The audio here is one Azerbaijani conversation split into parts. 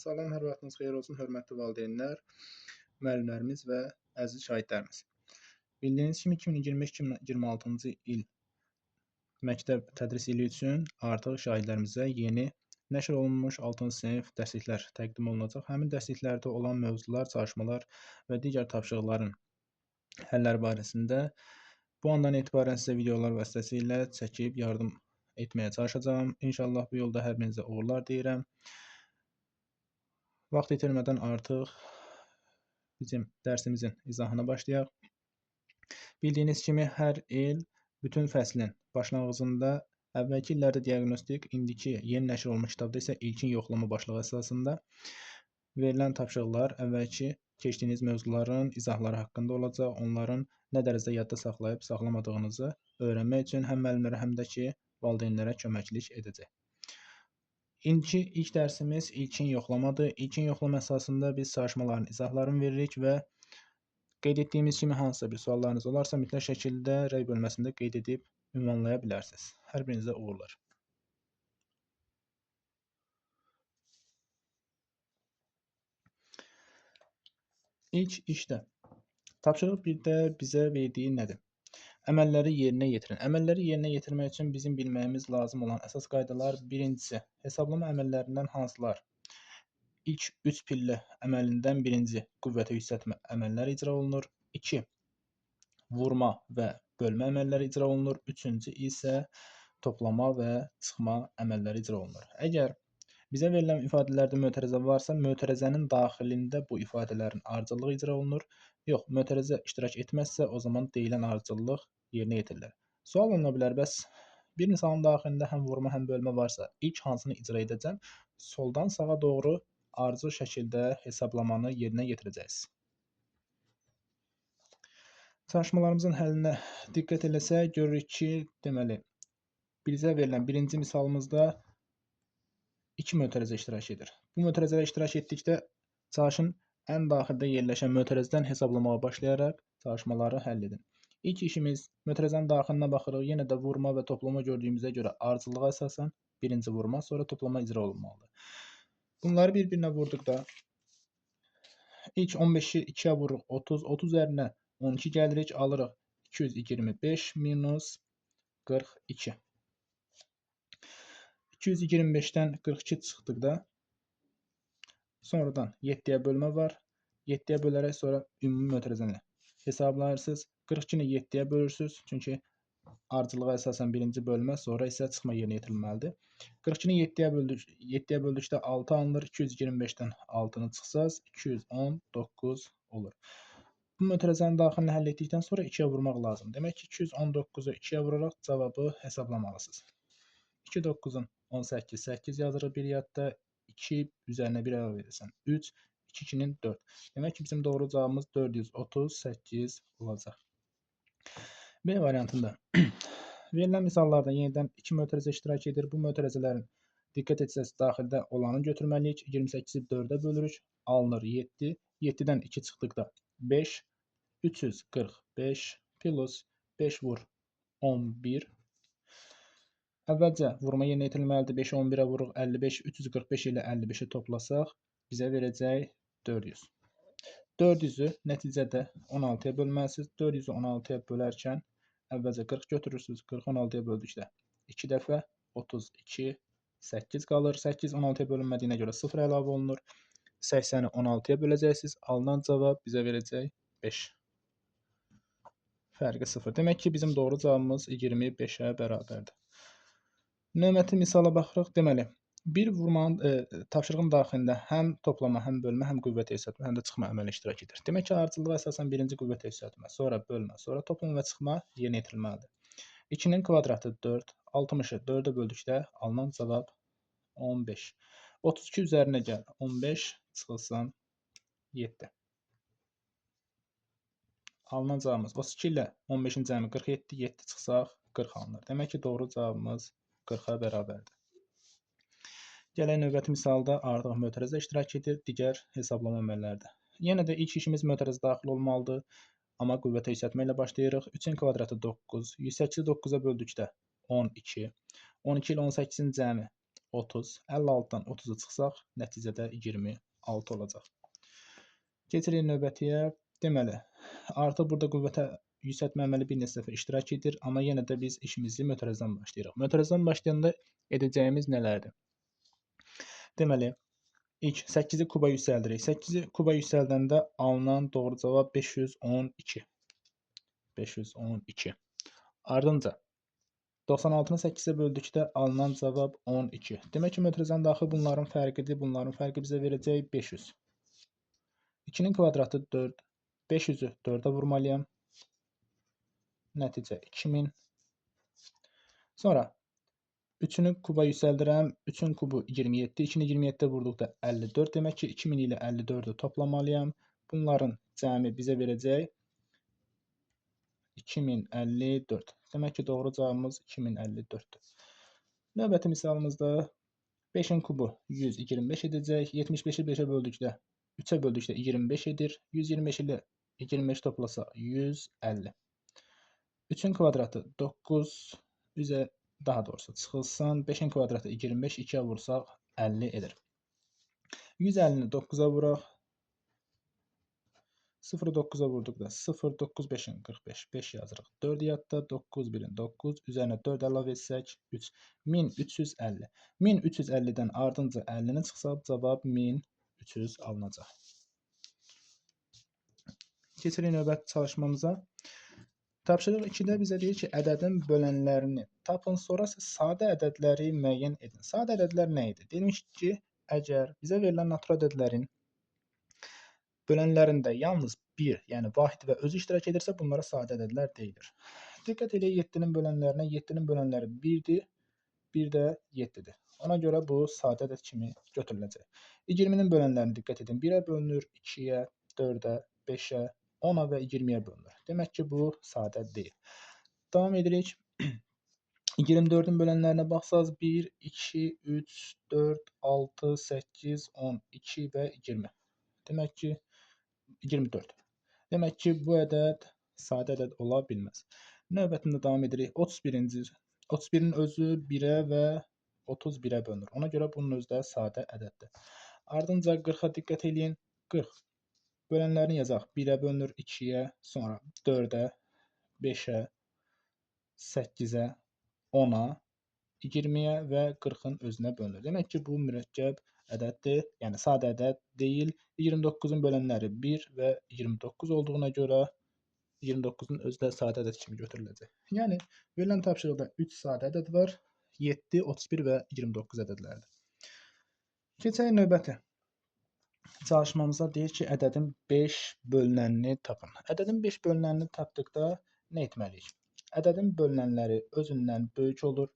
Salam, hər vaxtınız xeyir olsun, hörmətli valideynlər, müəllimlərimiz və əziz şahidlərimiz. Bildiyiniz kimi 2025-2026-cı il məktəb tədris ili üçün artıq şahidlərimizə yeni nəşr olunmuş 6-cı sinif dərsliklər təqdim olunacaq. Həmin dərsliklərdə olan mövzular, çalışmalar və digər tapşırıqların həlləri barəsində bu andan etibarən sizə videolar vasitəsilə çəkib yardım etməyə çalışacağam. İnşallah bu yolda hər birinizə uğurlar deyirəm. Vaxt itirmədən artıq bizim dərsimizin izahına başlayaq. Bildiyiniz kimi hər il bütün fəslin başlanğıcında əvvəlki illərdə diaqnostik, indiki yeni nəşr olunmuş kitabda isə ilkin yoxlama başlığı əsasında verilən tapşırıqlar əvvəlki keçdiyiniz mövzuların izahları haqqında olacaq. Onların nə dərəcədə yadda saxlayıb saxlamadığınızı öyrənmək üçün həm müəllimlərə, həm də ki valideynlərə köməklik edəcək. İndiki ilk dərsimiz ilkin yoxlamadır. İlkin yoxlama əsasında biz çalışmaların izahlarını veririk və qeyd etdiyimiz kimi hansısa bir suallarınız olarsa mütləq şəkildə rəy bölməsində qeyd edib ünvanlaya bilərsiniz. Hər birinizə uğurlar. İlk işdə tapşırıq 1-də bizə verdiyi nədir? Əməlləri yerinə yetirin. Əməlləri yerinə yetirmək üçün bizim bilməyimiz lazım olan əsas qaydalar: birincisi, hesablama əməllərindən hansılar? İlk 3 pillə əməlindən birinci qüvvətə yüksəltmə əməlləri icra olunur. 2. Vurma və bölmə əməlləri icra olunur. 3-cü isə toplama və çıxma əməlləri icra olunur. Əgər bizə verilən ifadələrdə mötərizə varsa, mötərizənin daxilində bu ifadələrin ardıcıllığı icra olunur. Yox, mötərizə iştirak etməzsə, o zaman deyilən ardıcıllıq yerinə yetirilir. Sual oluna bilər, bəs bir misalın daxilində həm vurma, həm bölmə varsa, ilk hansını icra edəcəm? Soldan sağa doğru ardıcıl şəkildə hesablamanı yerinə yetirəcəksiniz. Çalışmalarımızın həllinə diqqət eləsək, görürük ki, deməli, bizə verilən birinci misalımızda 2 mötərizə iştirak edir. Bu mötərizələr iştirak etdikdə çalışın ən daxildə yerləşən mötərizədən hesablamağa başlayaraq çalışmaları həll edin. İlk işimiz mötərizənin daxilinə baxırıq. Yenə də vurma və toplama gördüyümüzə görə ardıcıllığa əsasən birinci vurma, sonra toplama icra olunmalıdır. Bunları bir-birinə vurduqda ilk 15-i 2-yə vururuq 30, 30 üzərinə 12 gəlirik, alırıq 225 minus 42. 225-dən 42 çıxdıqda sonradan 7-yə bölmə var. 7-yə bölərək sonra ümumi mötərizəni hesablayırsınız. 42-ni 7-yə bölürsünüz. Çünki ardıcılığa əsasən birinci bölmə, sonra isə çıxma yerinə yetirilməlidir. 42-ni 7-yə böldükdə 6 alınır. 225-dən 6-nı çıxsaz 219 olur. Bu mötərizənin daxilini həll etdikdən sonra 2-yə vurmaq lazım. Demək ki, 219-u 2-yə vuraraq cavabı hesablamalısınız. 2 9-un 18, 8 yazırıq bir yadda. 2 üzərinə 1 əlavə edirsən 3, 2-2-nin 4. Demək ki, bizim doğru cavabımız 438 olacaq. B variantında verilən misallarda yenidən 2 mötərizə iştirak edir. Bu mötərizələrin diqqət etsəz daxildə olanı götürməliyik. 28-i 4-ə bölürük. Alınır 7. 7-dən 2 çıxdıqda 5. 345 plus 5 vur 11. Əvvəlcə vurma yerinə yetirilməlidir. 5-i 11-ə vuruq 55. 345 ilə 55-i toplasaq bizə verəcək 400. 400-ü nəticədə 16-ya bölməlisiniz. 400-ü 16-ya bölərkən əvvəlcə 40 götürürsünüz. 40-ı 16-ya böldükdə 2 dəfə 32, 8 qalır. 8 16-ya bölünmədiyinə görə 0 əlavə olunur. 80-i 16-ya böləcəksiniz. Alınan cavab bizə verəcək 5. Fərqi 0. Demək ki, bizim doğru cavabımız 25-ə bərabərdir. Növbəti misala baxırıq. Deməli, bir vurmanın tapşırığın daxilində həm toplama, həm bölmə, həm qüvvətə yüksəltmə, həm də çıxma əməli iştirak edir. Demək ki, ardıcıllığa əsasən birinci qüvvətə yüksəltmə, sonra bölmə, sonra toplama və çıxma yerinə yetirilməlidir. 2-nin kvadratı 4, 60-ı 4-ə böldükdə alınan cavab 15. 32 üzərinə gəl 15 çıxılsan 7. Alınan cavabımız 32 ilə 15-in cəmi 47, 7 çıxsaq 40 alınır. Demək ki, doğru cavabımız 40-a bərabərdir. Gələk növbəti misalda artıq mötərizə iştirak edir digər hesablama əməllərdə. Yenə də ilk işimiz mötərizə daxil olmalıdır. Amma qüvvətə yüksəltmə ilə başlayırıq. 3-ün kvadratı 9, 108-i 9-a böldükdə 12, 12 ilə 18-in cəmi 30. 56-dan 30-u çıxsaq, nəticədə 26 olacaq. Keçirik növbətiyə. Deməli, artıq burada qüvvətə yüksəltmə əməli bir neçə dəfə iştirak edir, amma yenə də biz işimizi mötərizədən başlayırıq. Mötərizədən başlayanda edəcəyimiz nələrdir? Deməli, ilk 8-i kuba yüksəldirik. 8-i kuba yüksəldəndə alınan doğru cavab 512. 512. Ardınca 96-nı 8-ə böldükdə alınan cavab 12. Demək ki, mötərizənin daxil bunların fərqidir. Bunların fərqi bizə verəcək 500. 2-nin kvadratı 4. 500-ü 4-ə vurmalıyam. Nəticə 2000. Sonra 3-ünü kuba yüksəldirəm. 3-ün kubu 27. 2-ni 27-də vurduqda 54. Demək ki, 2000 ilə 54-ü toplamalıyam. Bunların cəmi bizə verəcək 2054. Demək ki, doğru cavabımız 2054-dür. Növbəti misalımızda 5-in kubu 125 edəcək. 75-i 5-ə böldükdə 3-ə böldükdə 25 edir. 125 ilə 25 toplasaq 150. 3-ün kvadratı 9. Üzə daha doğrusu çıxılsın. 5-in kvadratı 25. 2-yə vursaq 50 edir. 150-ni 9-a vuraq. 0-ı 9-a vurduqda 0, 9, 5-in 45. 5 yazırıq. 4 yadda, 9, 1-in 9. Üzərinə 4 əlavə etsək 3. 1350. 1350-dən ardınca 50-ni çıxsaq cavab 1300 alınacaq. Keçirik növbəti çalışmamıza. Tapşırıq 2-də bizə deyir ki, ədədin bölənlərini tapın, sonra sadə ədədləri müəyyən edin. Sadə ədədlər nə idi? Demişdik ki, əgər bizə verilən natural ədədlərin bölənlərində yalnız 1, yəni vahid və özü iştirak edirsə, bunlara sadə ədədlər deyilir. Diqqət edək 7-nin bölənlərinə. 7-nin bölənləri 1-dir, 1 də 7-dir. Ona görə bu sadə ədəd kimi götürüləcək. 20-nin bölənlərini diqqət edin. 1-ə bölünür, 2-yə, 4-ə, 5-ə, 10-a və 20-yə bölünür. Demək ki, bu sadə deyil. Davam edirik. 24-ün bölənlərinə baxsaq 1, 2, 3, 4, 6, 8, 10, 2 və 20. Demək ki, 24. Demək ki, bu ədəd sadə ədəd ola bilməz. Növbətində davam edirik. 31-in özü 1-ə və 31-ə bölünür. Ona görə bunun özü də sadə ədəddir. Ardınca 40-a diqqət edin. 40. Bölənlərini yazaq. 1-ə bölünür, 2-yə, sonra 4-ə, 5-ə, 8-ə, 10-a, 20-yə və 40-ın özünə bölünür. Demək ki, bu mürəkkəb ədəddir, yəni sadə ədəd deyil. 29-un bölənləri 1 və 29 olduğuna görə 29-un özü də sadə ədəd kimi götürüləcək. Yəni, verilən tapşırıqda 3 sadə ədəd var, 7, 31 və 29 ədədlərdir. Keçək növbəti çalışmamıza deyir ki, ədədin 5 bölünənini tapın. Ədədin 5 bölünənini tapdıqda nə etməliyik? Ədədin bölünənləri özündən böyük olur.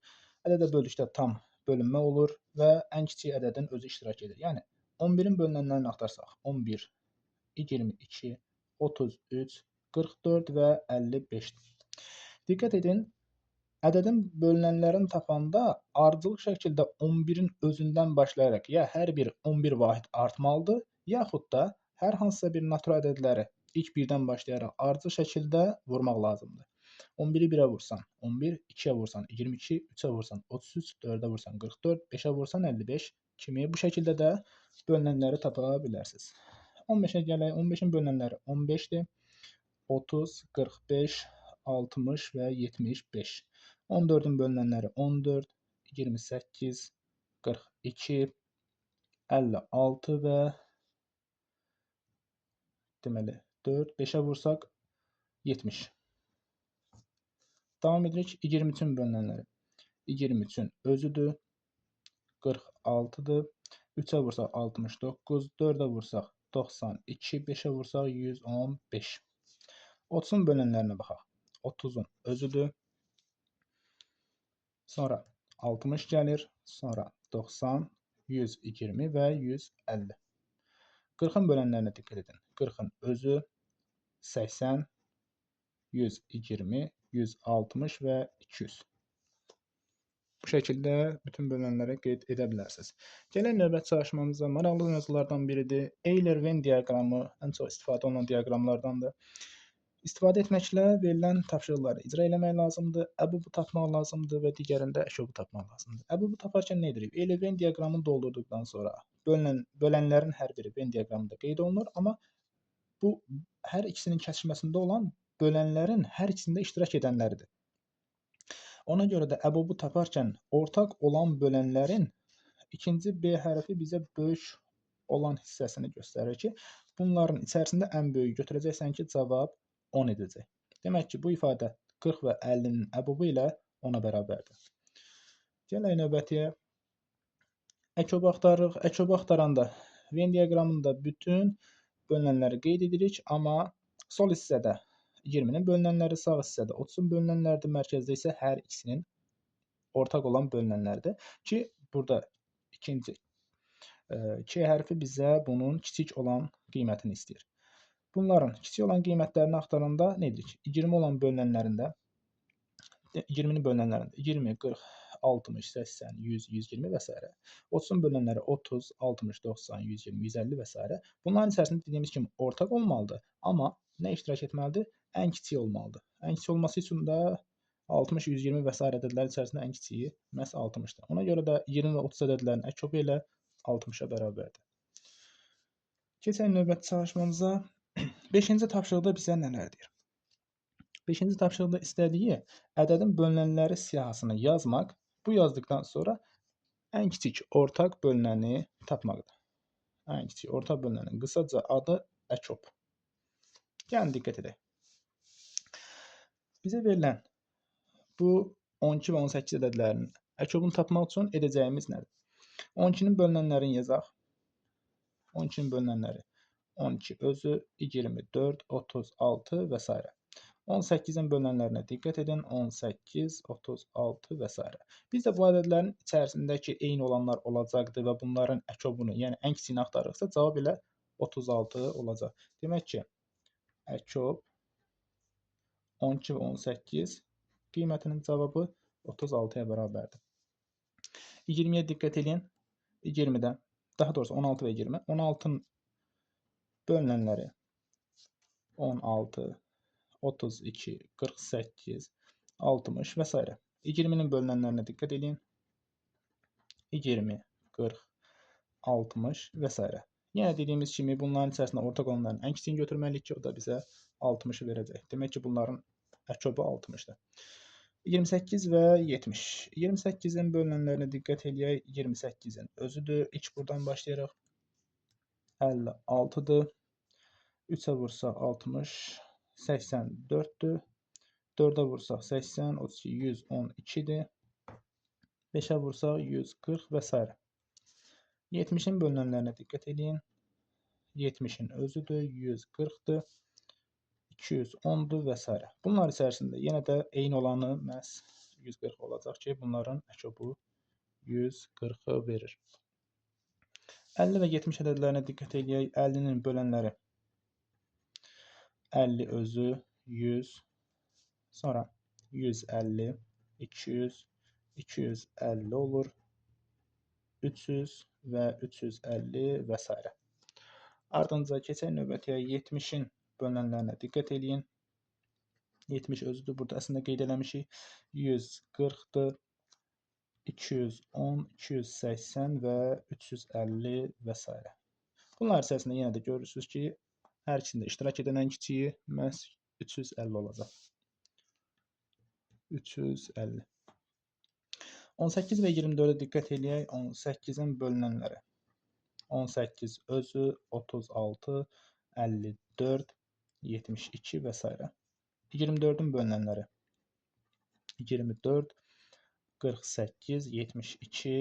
Ədədə böldükdə tam bölünmə olur və ən kiçik ədədin özü iştirak edir. Yəni 11-in bölünənlərini axtarsaq 11, 22, 33, 44 və 55. Diqqət edin, ədədin bölünənlərini tapanda ardıcıl şəkildə 11-in özündən başlayaraq ya hər bir 11 vahid artmalıdır, yaxud da hər hansısa bir natural ədədləri ilk birdən başlayaraq ardıcıl şəkildə vurmaq lazımdır. 11-i 1-ə vursan 11, 2-yə vursan 22, 3-ə vursan 33, 4-ə vursan 44, 5-ə vursan 55 kimi bu şəkildə də bölünənləri tapa bilərsiniz. 15-ə gələk. 15-in bölünənləri 15-dir. 30, 45, 60 və 75. 14-ün bölünənləri 14, 28, 42, 56 və deməli 4, 5-ə vursaq 70. Davam edirik. 23-ün bölünənləri. 23-ün özüdür. 46-dır. 3-ə vursaq 69, 4-ə vursaq 92, 5-ə vursaq 115. 30-un bölünənlərinə baxaq. 30-un özüdür. Sonra 60 gəlir. Sonra 90, 120 və 150. 40-ın bölənlərinə diqqət edin. 40-ın özü 80, 120, 160 və 200. Bu şəkildə bütün bölünənləri qeyd edə bilərsiniz. Gələk növbəti çalışmamıza. Maraqlı mövzulardan biridir. Euler-Venn diaqramı ən çox istifadə olunan diaqramlardandır. İstifadə etməklə verilən tapşırıqları icra eləmək lazımdır, əbubu tapmaq lazımdır və digərində əşobu tapmaq lazımdır. Əbubu taparkən nə edirik? Elə Venn diaqramını doldurduqdan sonra bölənlərin hər biri Venn diaqramında qeyd olunur, amma bu hər ikisinin kəsişməsində olan bölənlərin hər ikisində iştirak edənləridir. Ona görə də əbubu taparkən ortaq olan bölənlərin ikinci B hərfi bizə böyük olan hissəsini göstərir ki, bunların içərisində ən böyüyü götürəcəksən ki, cavab 10 edəcək. Demək ki, bu ifadə 40 və 50-nin əbubu ilə 10-a bərabərdir. Gələk növbətiyə. Əkobu axtarırıq. Əkobu axtaranda Venn diaqramında bütün bölünənləri qeyd edirik, amma sol hissədə 20-nin bölünənləri, sağ hissədə 30-un bölünənləridir, mərkəzdə isə hər ikisinin ortaq olan bölünənləridir ki, burada ikinci K hərfi bizə bunun kiçik olan qiymətini istəyir. Bunların kiçik olan qiymətlərini axtaranda nə edirik? 20 olan bölünənlərində 20-nin bölünənlərində 20, 40, 60, 80, 100, 120 və s. 30-un bölünənləri 30, 60, 90, 120, 150 və s. Bunların içərisində dediyimiz kimi ortaq olmalıdır, amma nə iştirak etməlidir? Ən kiçik olmalıdır. Ən kiçik olması üçün də 60, 120 və s. ədədlər içərisində ən kiçiyi məhz 60-dır. Ona görə də 20 və 30 ədədlərinin əkobu ilə 60-a bərabərdir. Keçək növbəti çalışmamıza. 5-ci tapşırıqda bizə nələr deyir? 5-ci tapşırıqda istədiyi ədədin bölünənləri siyahısını yazmaq, bu yazdıqdan sonra ən kiçik ortaq bölünəni tapmaqdır. Ən kiçik ortaq bölünənin qısaca adı əkob. Gəlin diqqət edək. Bizə verilən bu 12 və 18 ədədlərinin əkobunu tapmaq üçün edəcəyimiz nədir? 12-nin bölünənlərini yazaq. 12-nin bölünənləri 12 özü, 24, 36 və s. 18-in bölünənlərinə diqqət edin. 18, 36 və s. Biz də bu ədədlərin içərisindəki eyni olanlar olacaqdır və bunların əkobunu, yəni ən kiçiyini axtarırıqsa cavab ilə 36 olacaq. Demək ki, əkob 12 və 18 qiymətinin cavabı 36-ya bərabərdir. 20-yə diqqət edin. 20-də, daha doğrusu 16 və 20. 16-nın bölünənləri 16, 32, 48, 60 və s. 20-nin bölünənlərinə diqqət edin. 20, 40, 60 və s. Yenə dediyimiz kimi bunların içərisində ortaq olanların ən kiçiyini götürməliyik ki, o da bizə 60-ı verəcək. Demək ki, bunların əkobu 60-dır. 28 və 70. 28-in bölünənlərinə diqqət edək. 28-in özüdür. İlk buradan başlayaraq 56-dır. 3-ə vursaq 60, 84-dür. 4-ə vursaq 80, 32, 112-dir. 5-ə vursaq 140 və s. 70-in bölünənlərinə diqqət edin. 70-in özüdür. 140-dır. 210-dur və s. Bunlar içərisində yenə də eyni olanı məhz 140 olacaq ki, bunların əkobu 140-ı verir. 50 və 70 ədədlərinə diqqət edək. 50-nin bölənləri 50 özü, 100, sonra 150, 200, 250 olur, 300 və 350 və s. Ardınca keçək növbətiyə 70-in bölünənlərinə diqqət edin. 70 özüdür. Burada əslində qeyd eləmişik. 140-dır. 210, 280 və 350 və s. Bunlar içərisində yenə də görürsünüz ki, hər ikisində iştirak edən ən kiçiyi məhz 350 olacaq. 350. 18 və 24-ə diqqət edək. 18-in bölünənləri 18 özü, 36, 54, 72 və s. 24-ün bölünənləri 24, 48, 72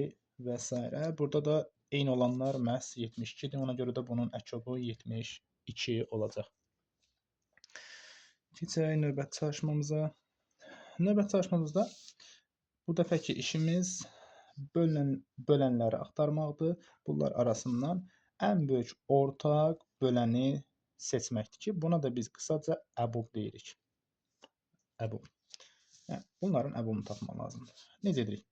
və s. Burada da eyni olanlar məhz 72-dir. Ona görə də bunun əkobu 72 olacaq. Keçək növbəti çalışmamıza. Növbəti çalışmamızda bu dəfəki işimiz bölənləri axtarmaqdır. Bunlar arasından ən böyük ortaq böləni seçməkdir ki, buna da biz qısaca əbub deyirik. Əbub. Yəni, bunların əbubunu tapmaq lazımdır. Necə edirik?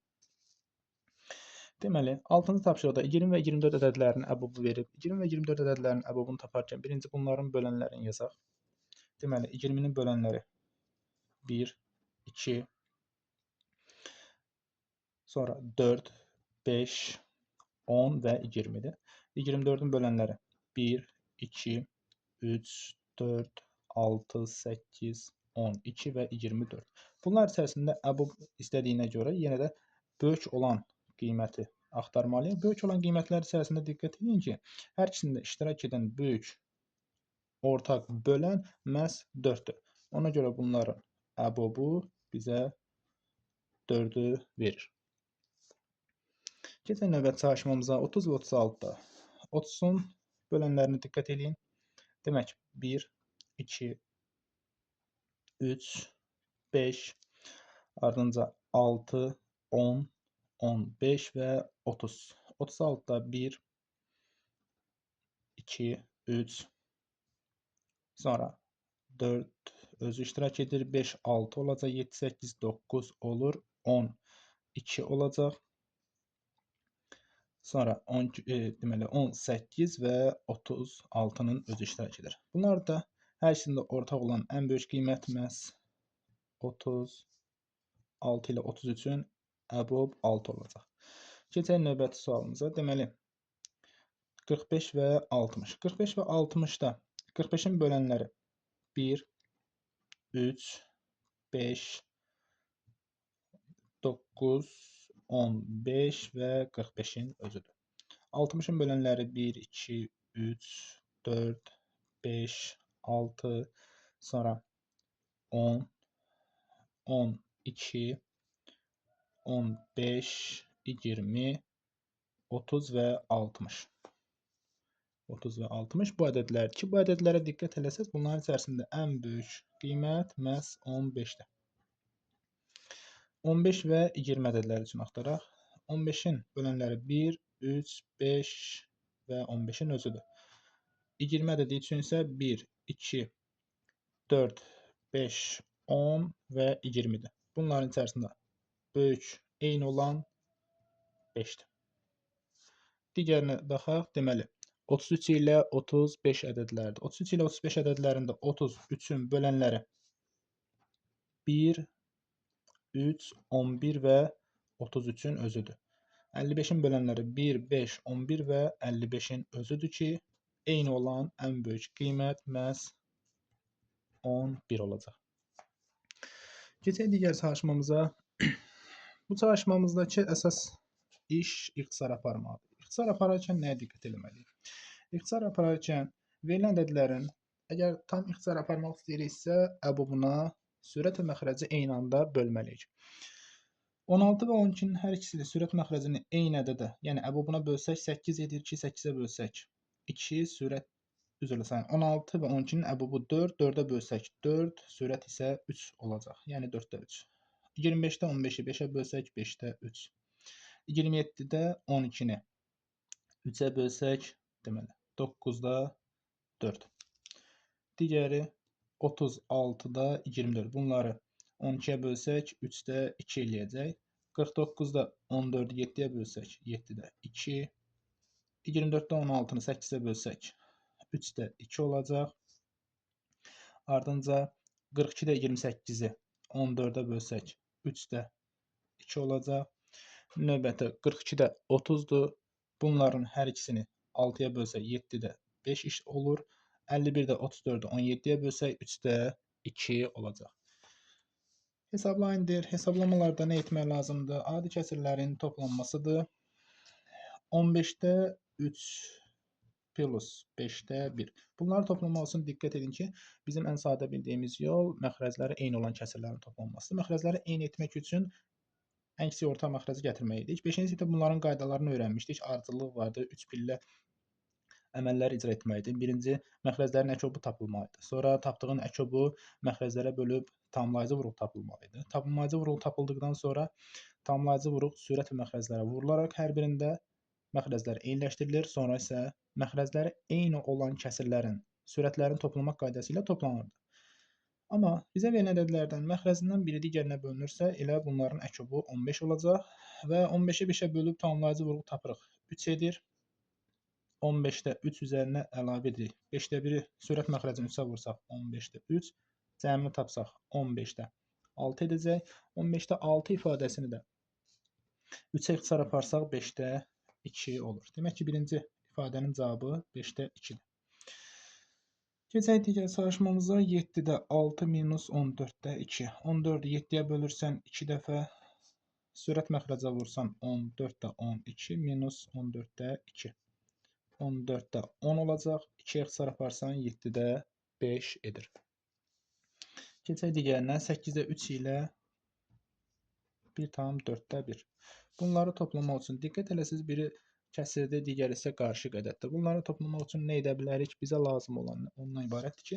Deməli, 6-cı tapşırıqda 20 və 24 ədədlərinin əbubu verib. 20 və 24 ədədlərinin əbubunu taparkən birinci bunların bölənlərini yazaq. Deməli 20-nin bölənləri 1, 2, sonra 4, 5, 10 və 20-dir. 24-ün bölənləri 1, 2, 3, 4, 6, 8, 12 və 24. Bunlar içərisində EBOB istədiyinə görə yenə də böyük olan qiyməti axtarmalıyıq. Böyük olan qiymətlər içərisində diqqət edin ki, hər ikisində iştirak edən böyük ortaq bölən məhz 4-dür. Ona görə bunların EBOB-u bizə 4-ü verir. Keçək növbəti çalışmamıza 30 və 36-da. 30-un bölənlərinə diqqət edin. Demək 1, 2, 3, 5, ardınca 6, 10, 15 və 30. 36-da 1, 2, 3, sonra 4 özü iştirak edir, 5, 6 olacaq, 7, 8, 9 olur, 10, 2 olacaq. Sonra deməli 18 və 36-nın özü iştirak edir. Bunlar da hər ikisində ortaq olan ən böyük qiymət məhz 36 ilə 33-ün EBOB 6 olacaq. Keçək növbəti sualımıza. Deməli 45 və 60. 45 və 60-da 45-in bölənləri 1, 3, 5, 9, 15 və 45-in özüdür. 60-ın bölənləri 1, 2, 3, 4, 5, 6, sonra 10, 12, 15, 20, 30 və 60. 30 və 60 bu ədədlər ki, bu ədədlərə diqqət eləsəz, bunların içərisində ən böyük qiymət məhz 15-dir. 15 və 20 ədədləri üçün axtaraq. 15-in bölənləri 1, 3, 5 və 15-in özüdür. 20 ədədi üçün isə 1, 2, 4, 5, 10 və 20-dir. Bunların içərisində böyük eyni olan 5-dir. Digərinə baxaq. Deməli 33 ilə 35 ədədlərdir. 33 ilə 35 ədədlərində 33-ün bölənləri 1, 3, 11 və 33-ün özüdür. 55-in bölənləri 1, 5, 11 və 55-in özüdür ki, eyni olan ən böyük qiymət məhz 11 olacaq. Keçək digər çalışmamıza. Bu çalışmamızdakı əsas iş ixtisar aparmaqdır. İxtisar apararkən nəyə diqqət etməliyik? İxtisar apararkən verilən ədədlərin əgər tam ixtisar aparmaq istəyiriksə, EBOB-una sürət və məxrəci eyni anda bölməliyik. 16 və 12-nin hər ikisi də sürət məxrəcini eyni ədədə, yəni EBOB-una bölsək 8 edir ki, 8-ə bölsək 2 sürət üzrlə sayın. 16 və 12-nin EBOB-u 4, 4-ə bölsək 4, sürət isə 3 olacaq. Yəni 4-də 3. 25-də 15-i 5-ə bölsək 5-də 3. 27-də 12-ni 3-ə bölsək, deməli 9-da 4. Digəri 36-da 24. Bunları 12-yə bölsək 3-də 2 eləyəcək. 49-da 14-ü 7-yə bölsək 7-də 2. 24-də 16-nı 8-ə bölsək 3-də 2 olacaq. Ardınca 42-də 28-i 14-ə bölsək 3-də 2 olacaq. Növbəti 42-də 30-dur. Bunların hər ikisini 6-ya bölsək 7-də 5 iş olur. 51-də 34-ü 17-yə bölsək 3-də 2 olacaq. Hesablayındır. Hesablamalarda nə etmək lazımdır? Adi kəsirlərin toplanmasıdır. 15-də 3 plus 5-də 1. Bunları toplamaq üçün diqqət edin ki, bizim ən sadə bildiyimiz yol məxrəcləri eyni olan kəsirlərin toplanmasıdır. Məxrəcləri eyni etmək üçün ən kiçik orta məxrəci gətirmək idik. 5-ci sinifdə bunların qaydalarını öyrənmişdik. Ardıcıllıq vardı, 3 pillə əməllər icra etməkdir. Birinci, məxrəclərin əkobu tapılmalıdır. Sonra tapdığın əkobu məxrəclərə bölüb tamamlayıcı vuruq tapılmalıdır. Tamamlayıcı vuruq tapıldıqdan sonra tamamlayıcı vuruq sürət və məxrəclərə vurularaq hər birində məxrəclər eyniləşdirilir. Sonra isə məxrəcləri eyni olan kəsirlərin sürətlərini toplamaq qaydası ilə toplanırdı. Amma bizə verilən ədədlərdən məxrəcindən biri digərinə bölünürsə, elə bunların əkobu 15 olacaq və 15-i 5-ə bölüb tamamlayıcı vuruq tapırıq. 3 edir. 15-də 3 üzərinə əlavə edirik. 5-də 1-i sürət məxrəcini 3-ə vursaq 15-də 3, cəmini tapsaq 15-də 6 edəcək. 15-də 6 ifadəsini də 3-ə ixtisar aparsaq 5-də 2 olur. Demək ki, birinci ifadənin cavabı 5-də 2-dir. Keçək digər çalışmamıza. 7-də 6 minus 14-də 2. 14-ü 7-yə bölürsən 2 dəfə, sürət məxrəcə vursan 14-də 12 minus 14-də 2. 14-də 10 olacaq. 2-yə ixtisar aparsan 7-də 5 edir. Keçək digərinə. 8-də 3 ilə 1,4-də 1. Bunları toplamaq üçün diqqət eləsiniz, biri kəsirdir, digəri isə qarışıq ədəddir. Bunları toplamaq üçün nə edə bilərik? Bizə lazım olan ondan ibarətdir ki,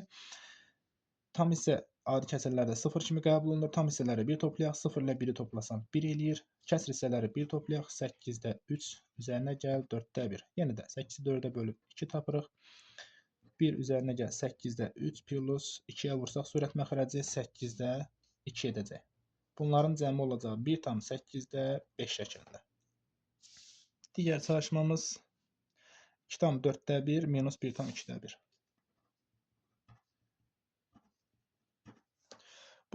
tam hissə adi kəsirlərdə 0 kimi qəbul olunur. Tam hissələri 1 toplayaq. 0 ilə 1-i toplasan 1 eləyir. Kəsr hissələri 1 toplayaq. 8-də 3 üzərinə gəl 4-də 1. Yenə də 8-i 4-ə bölüb 2 tapırıq. 1 üzərinə gəl 8-də 3 plus 2-yə vursaq sürət məxrəci 8-də 2 edəcək. Bunların cəmi olacağı 1,8-də 5 şəklində. Digər çalışmamız 2,4-də 1 minus 1,2-də 1.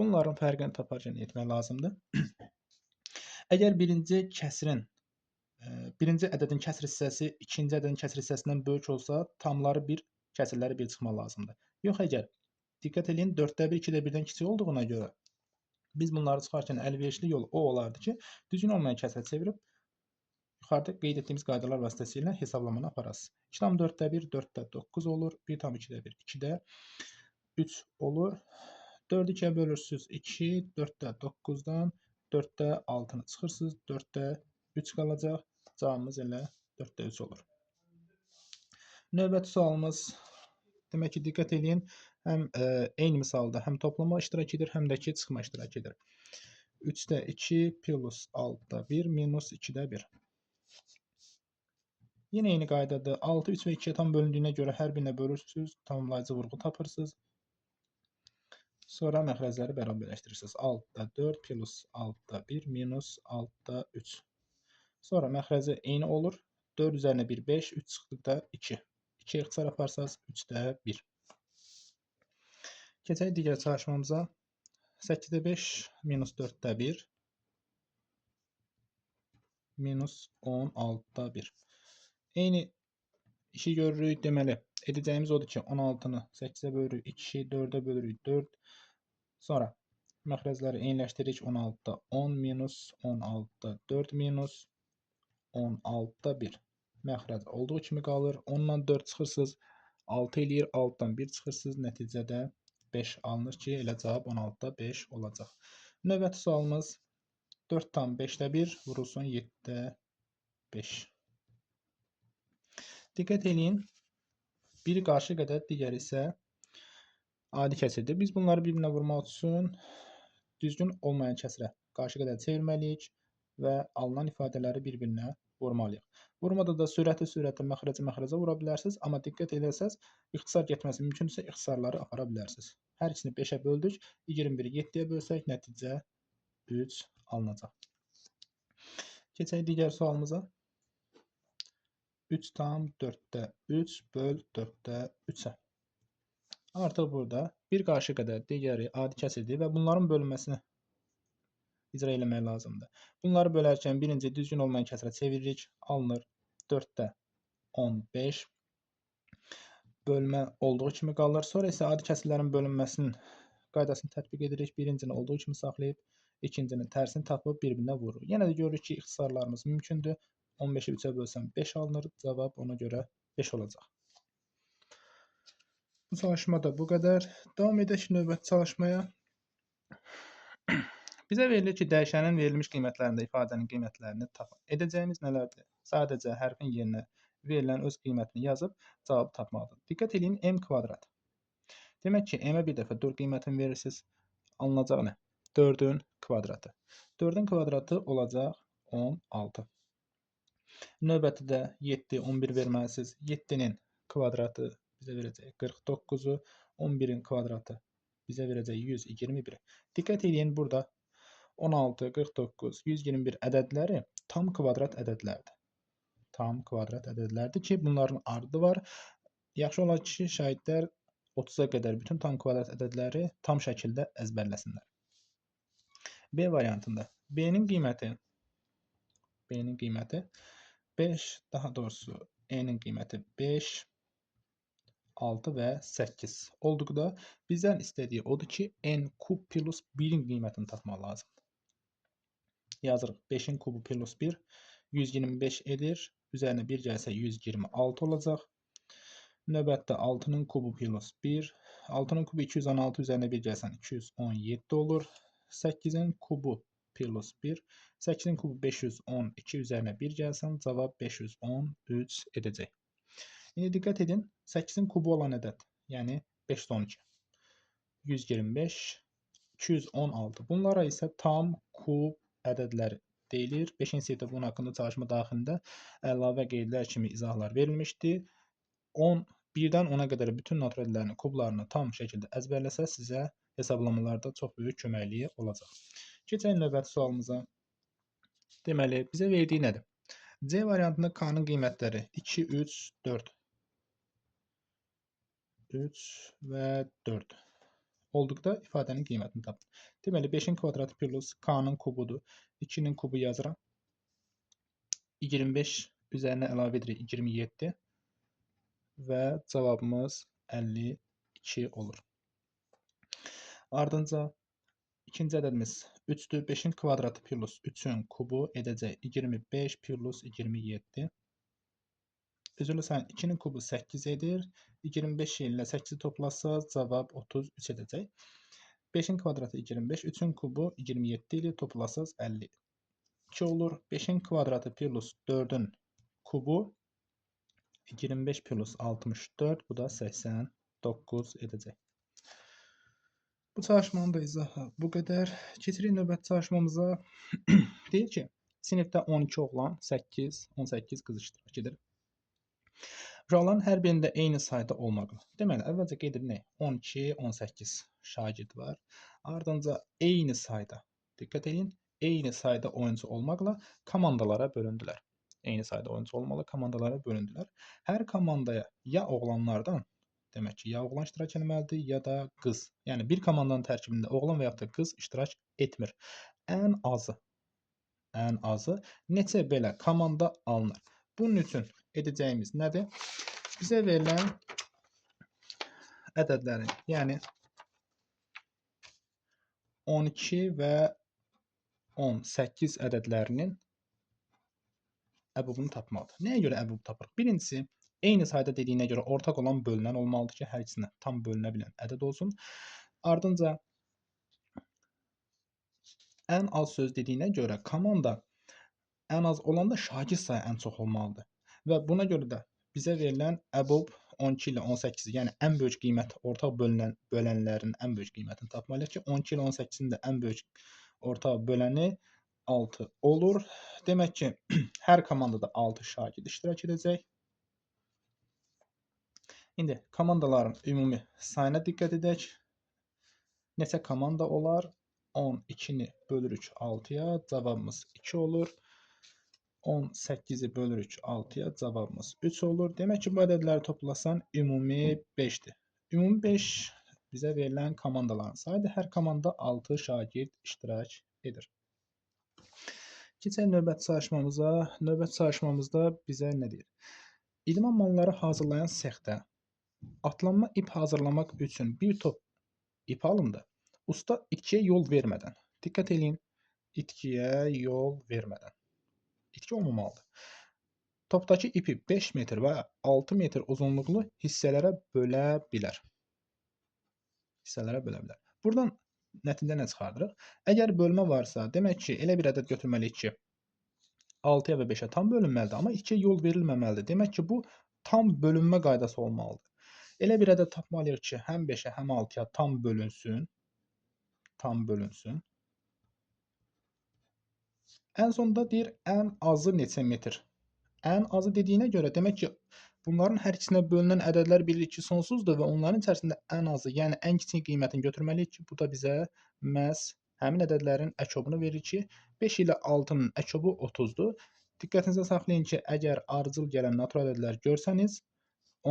Bunların fərqini taparkən etmək lazımdır. Əgər birinci ədədin kəsr hissəsi ikinci ədədin kəsr hissəsindən böyük olsa, tamları 1, kəsirləri 1 çıxmaq lazımdır. Yox, əgər diqqət edin 4-də 1 2-də 1-dən kiçik olduğuna görə biz bunları çıxarkən əlverişli yol o olardı ki, düzgün olmayan kəsrə çevirib yuxarıda qeyd etdiyimiz qaydalar vasitəsilə hesablamanı aparasınız. 2,4-də 1 4-də 9 olur. 1,2-də 1 2-də 3 olur. 4-ü 2-yə bölürsünüz 2, 4-də 9-dan 4-də 6-nı çıxırsınız, 4-də 3 qalacaq. Cavabımız elə 4-də 3 olur. Növbəti sualımız, demək ki, diqqət edin, həm eyni misalda həm toplama iştirak edir, həm də ki, çıxma iştirak edir. 3-də 2 plus 6-da 1 minus 2-də 1. Yenə eyni qaydadır. 6 3 və 2-yə tam bölündüyünə görə hər birinə bölürsünüz, tamamlayıcı vurğu tapırsınız. Sonra məxrəcləri bərabərləşdirirsiniz. 6-da 4 plus 6-da 1 minus 6-da 3. Sonra məxrəci eyni olur. 4 üzərinə 1 5, 3 çıxdıqda 2. 2-yə ixtisar aparsaq 3-də 1. Keçək digər çalışmamıza. 8-də 5 minus 4-də 1 minus 16-da 1. Eyni işi görürük. Deməli, edəcəyimiz odur ki, 16-nı 8-ə bölürük 2, 4-ə bölürük 4. Sonra məxrəcləri eyniləşdiririk. 16-da 10 minus 16-da 4 minus 16-da 1. Məxrəc olduğu kimi qalır. 10-dan 4 çıxırsınız, 6 eləyir. 6-dan 1 çıxırsınız, nəticədə 5 alınır ki, elə cavab 16-da 5 olacaq. Növbəti sualımız 4,5-də 1 vurulsun 7-də 5. Diqqət edin, biri qarışıq ədəd, digəri isə adi kəsirdir. Biz bunları bir-birinə vurmaq üçün düzgün olmayan kəsrə qarışıq ədəd çevirməliyik və alınan ifadələri bir-birinə vurmalıyıq. Vurmada da sürəti, məxrəcə vura bilərsiniz, amma diqqət edərsəz, ixtisar getməsi mümkündürsə ixtisarları apara bilərsiniz. Hər ikisini 5-ə böldük, 21-i 7-yə bölsək, nəticə 3 alınacaq. Keçək digər sualımıza. 3,4-də 3 böl 4-də 3-ə. Artıq burada bir qarışıq ədəd, digəri adi kəsirdir və bunların bölünməsini icra eləmək lazımdır. Bunları bölərkən birinci düzgün olmayan kəsrə çeviririk, alınır 4-də 15. Bölmə olduğu kimi qalır. Sonra isə adi kəsirlərin bölünməsinin qaydasını tətbiq edirik. Birincini olduğu kimi saxlayıb, ikincinin tərsini tapıb bir-birinə vururuq. Yenə də görürük ki, ixtisarlarımız mümkündür. 15-i 3-ə bölsəm 5 alınır. Cavab ona görə 5 olacaq. Bu çalışma da bu qədər. Davam edək növbəti çalışmaya. Bizə verilir ki, dəyişənin verilmiş qiymətlərində ifadənin qiymətlərini tapın. Edəcəyimiz nələrdir? Sadəcə hərfin yerinə verilən öz qiymətini yazıb cavabı tapmalıdır. Diqqət edin, m kvadrat. Demək ki, m-ə bir dəfə 4 qiymətini verirsiniz. Alınacaq nə? 4-ün kvadratı. 4-ün kvadratı olacaq 16. Növbəti də 7, 11 verməlisiniz. 7-nin kvadratı bizə verəcək 49-u, 11-in kvadratı bizə verəcək 121. Diqqət edin, burada 16, 49, 121 ədədləri tam kvadrat ədədlərdir. tam kvadrat ədədlərdir ki, bunların ardı var. Yaxşı olar ki, şagirdlər 30-a qədər bütün tam kvadrat ədədləri tam şəkildə əzbərləsinlər. B variantında B-nin qiyməti 5, daha doğrusu E-nin qiyməti 5, 6 və 8 olduqda bizdən istədiyi odur ki, n kub plus 1-in qiymətini tapmaq lazımdır. Yazırıq 5-in kubu plus 1 125 edir. Üzərinə 1 gəlsə 126 olacaq. Növbətdə 6-nın kubu plus 1. 6-nın kubu 216 üzərinə 1 gəlsən 217 olur. 8-in kubu plus 1. 8-in kubu 512 üzərinə 1 gəlsən cavab 513 edəcək. İndi diqqət edin, 8-in kubu olan ədəd, yəni 512, 125, 216. Bunlara isə tam kub ədədləri deyilir. 5-ci sinifdə bunun haqqında çalışma daxilində əlavə qeydlər kimi izahlar verilmişdi. 1-dən 10-a qədər bütün natural ədədlərin kublarını tam şəkildə əzbərləsə sizə hesablamalarda çox böyük köməkliyi olacaq. Keçək növbəti sualımıza. Deməli, bizə verdiyi nədir? C variantında K-nın qiymətləri 2, 3, 4. 3 və 4 olduqda ifadənin qiymətini tapın. Deməli, 5-in kvadratı plus K-nın kubudur. 2-nin kubu yazıram. 25 üzərinə əlavə edirik 27 və cavabımız 52 olur. Ardınca ikinci ədədimiz 3-dür. 5-in kvadratı plus 3-ün kubu edəcək 25 plus 27. Üzrlü sayın 2-nin kubu 8 edir. 25 ilə 8-i toplasaq cavab 33 edəcək. 5-in kvadratı 25, 3-ün kubu 27 ilə toplasaq 52 olur. 5-in kvadratı plus 4-ün kubu 25 plus 64, bu da 89 edəcək. Bu çalışmanın da izahı bu qədər. Keçirik növbəti çalışmamıza. Deyir ki, sinifdə 12 oğlan, 18 qız iştirak edir. Uşaqların hər birində eyni sayda olmaqla. Deməli, əvvəlcə qeyd edin, 12, 18 şagird var. Ardınca eyni sayda, diqqət edin, eyni sayda oyuncu olmaqla komandalara bölündülər. Eyni sayda oyuncu olmalı komandalara bölündülər. Hər komandaya ya oğlanlardan, demək ki, ya oğlan iştirak etməlidir, ya da qız. Yəni, bir komandanın tərkibində oğlan və yaxud da qız iştirak etmir. Ən azı neçə belə komanda alınır? Bunun üçün edəcəyimiz nədir? Bizə verilən ədədlərin, yəni 12 və 18 ədədlərinin əbubunu tapmalıdır. Nəyə görə əbub tapırıq? Birincisi, eyni sayda dediyinə görə ortaq olan bölünən olmalıdır ki, hər ikisinə tam bölünə bilən ədəd olsun. Ardınca ən az söz dediyinə görə komanda ən az olanda şagird sayı ən çox olmalıdır. Və buna görə də bizə verilən əbub 12 ilə 18, yəni ən böyük qiymət ortaq bölənlərin ən böyük qiymətini tapmalıyıq ki, 12 ilə 18-in də ən böyük ortaq böləni 6 olur. Demək ki, hər komandada 6 şagird iştirak edəcək. İndi komandaların ümumi sayına diqqət edək. Neçə komanda olar? 12-ni bölürük 6-ya, cavabımız 2 olur. 18-i bölürük 6-ya, cavabımız 3 olur. Demək ki, bu ədədləri toplasan ümumi 5-dir. Ümumi 5 bizə verilən komandaların sayıdır. Hər komanda 6 şagird iştirak edir. Keçək növbəti çalışmamıza. Növbəti çalışmamızda bizə nə deyir? İdman malları hazırlayan sexdə atlanma ip hazırlamaq üçün bir top ip alındı. Usta itkiyə yol vermədən. Diqqət edin, itkiyə yol vermədən. İtki olmamalıdır. Topdakı ipi 5 metr və 6 metr uzunluqlu hissələrə bölə bilər. Buradan nəticə nə çıxardırıq? Əgər bölmə varsa, demək ki, elə bir ədəd götürməliyik ki, 6-ya və 5-ə tam bölünməlidir, amma 2-yə yol verilməməlidir. Demək ki, bu tam bölünmə qaydası olmalıdır. Elə bir ədəd tapmalıyıq ki, həm 5-ə, həm 6-ya tam bölünsün. Ən sonunda deyir, ən azı neçə metr? Ən azı dediyinə görə, demək ki, bunların hər ikisinə bölünən ədədlər bilirik ki, sonsuzdur və onların içərisində ən azı, yəni ən kiçik qiymətini götürməliyik ki, bu da bizə məhz həmin ədədlərin əkobunu verir ki, 5 ilə 6-nın əkobu 30-dur. Diqqətinizdə saxlayın ki, əgər ardıcıl gələn natural ədədləri görsəniz,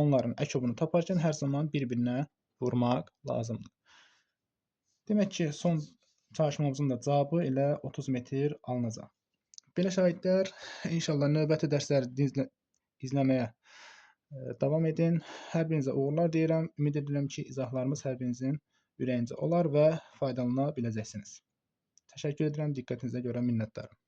onların əkobunu taparkən hər zaman bir-birinə vurmaq lazımdır. Demək ki, son çalışmamızın da cavabı elə 30 metr alınacaq. Belə şahidlər, inşallah növbəti dərsləri izləməyə davam edin. Hər birinizə uğurlar deyirəm. Ümid edirəm ki, izahlarımız hər birinizin ürəyincə olar və faydalana biləcəksiniz. Təşəkkür edirəm. Diqqətinizə görə minnətdarım.